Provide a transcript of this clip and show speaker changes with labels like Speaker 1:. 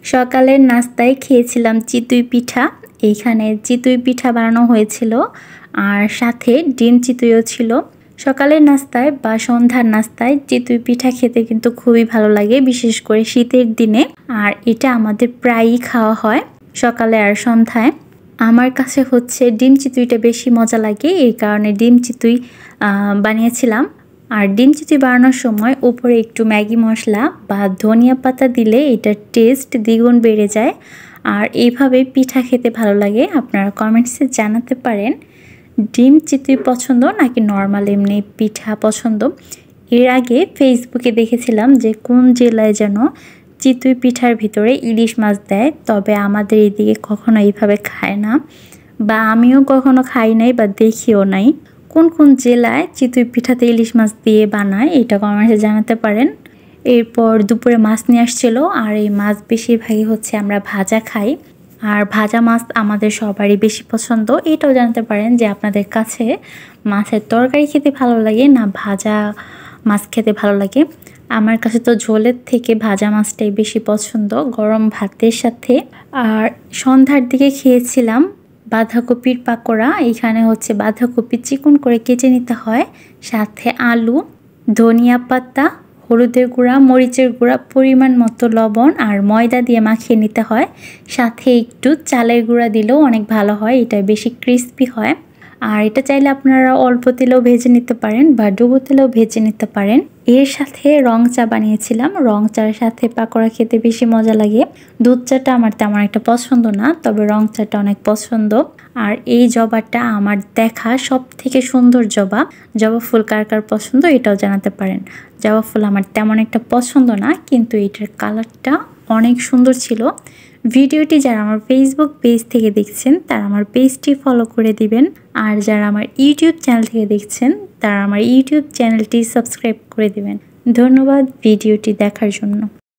Speaker 1: সকালের নাস্তায় খেয়েছিলাম চিতই পিঠা। এইখানে চিতই পিঠা বানানো হয়েছিল আর সাথে ডিম চিতইও ছিল। সকালের নাস্তায় বা সন্ধ্যার নাস্তায় চিতই পিঠা খেতে কিন্তু খুবই ভালো লাগে, বিশেষ করে শীতের দিনে। আর এটা আমাদের প্রায়ই খাওয়া হয় সকালে আর সন্ধ্যায়। আমার কাছে হচ্ছে ডিম চিতইটা বেশি মজা লাগে, এই কারণে ডিম চিতই বানিয়েছিলাম। আর ডিম চিতই বানানোর সময় উপরে একটু ম্যাগি মশলা বা ধনিয়া পাতা দিলে এটার টেস্ট দ্বিগুণ বেড়ে যায়। আর এইভাবে পিঠা খেতে ভালো লাগে। আপনারা কমেন্টসে জানাতে পারেন ডিম চিতই পছন্দ নাকি নর্মাল এমনি পিঠা পছন্দ। এর আগে ফেসবুকে দেখেছিলাম যে কোন জেলায় যেন চিতই পিঠার ভিতরে ইলিশ মাছ দেয়, তবে আমাদের এদিকে কখনো এইভাবে খায় না, বা আমিও কখনো খাই নাই বা দেখিও নাই। কোন কোন জেলায় চিতই পিঠাতে ইলিশ মাছ দিয়ে বানায় এটা কমেন্টে জানাতে পারেন। এরপর দুপুরে মাছ নিয়ে আসছিল, আর এই মাছ বেশিরভাগই হচ্ছে আমরা ভাজা খাই। আর ভাজা মাছ আমাদের সবারই বেশি পছন্দ। এটাও জানতে পারেন যে আপনাদের কাছে মাছের তরকারি খেতে ভালো লাগে না ভাজা মাছ খেতে ভালো লাগে। আমার কাছে তো ঝোলের থেকে ভাজা মাছটাই বেশি পছন্দ গরম ভাতের সাথে। আর সন্ধ্যার দিকে খেয়েছিলাম বাঁধাকপির পাকোড়া। এখানে হচ্ছে বাঁধাকপি চিকন করে কেটে নিতে হয়, সাথে আলু, ধনিয়া পাতা, হলুদের গুঁড়া, মরিচের গুঁড়া, পরিমাণ মতো লবণ আর ময়দা দিয়ে মাখিয়ে নিতে হয়। সাথে একটু চালের গুঁড়া দিলেও অনেক ভালো হয়, এটা বেশি ক্রিস্পি হয়। আর এটা চাইলে আপনারা অল্প তেলেও ভেজে নিতে পারেন বা ডুবো তেলেও ভেজে নিতে পারেন। এর সাথে রং চা বানিয়েছিলাম। রং চার সাথে পাকোড়া খেতে বেশি মজা লাগে। দুধ চাটা আমার তেমন একটা পছন্দ না, তবে রং চাটা অনেক পছন্দ। আর এই জবাটা আমার দেখা সব থেকে সুন্দর জবা। জবা ফুল কার কার পছন্দ এটাও জানাতে পারেন। জবা ফুল আমার তেমন একটা পছন্দ না, কিন্তু এটার কালারটা অনেক সুন্দর ছিল। ভিডিওটি যারা আমার ফেসবুক পেজ থেকে দেখছেন তারা আমার পেজটি ফলো করে দিবেন, আর যারা আমার ইউটিউব চ্যানেল থেকে দেখছেন তারা আমার ইউটিউব চ্যানেলটি সাবস্ক্রাইব করে দিবেন। ধন্যবাদ ভিডিওটি দেখার জন্য।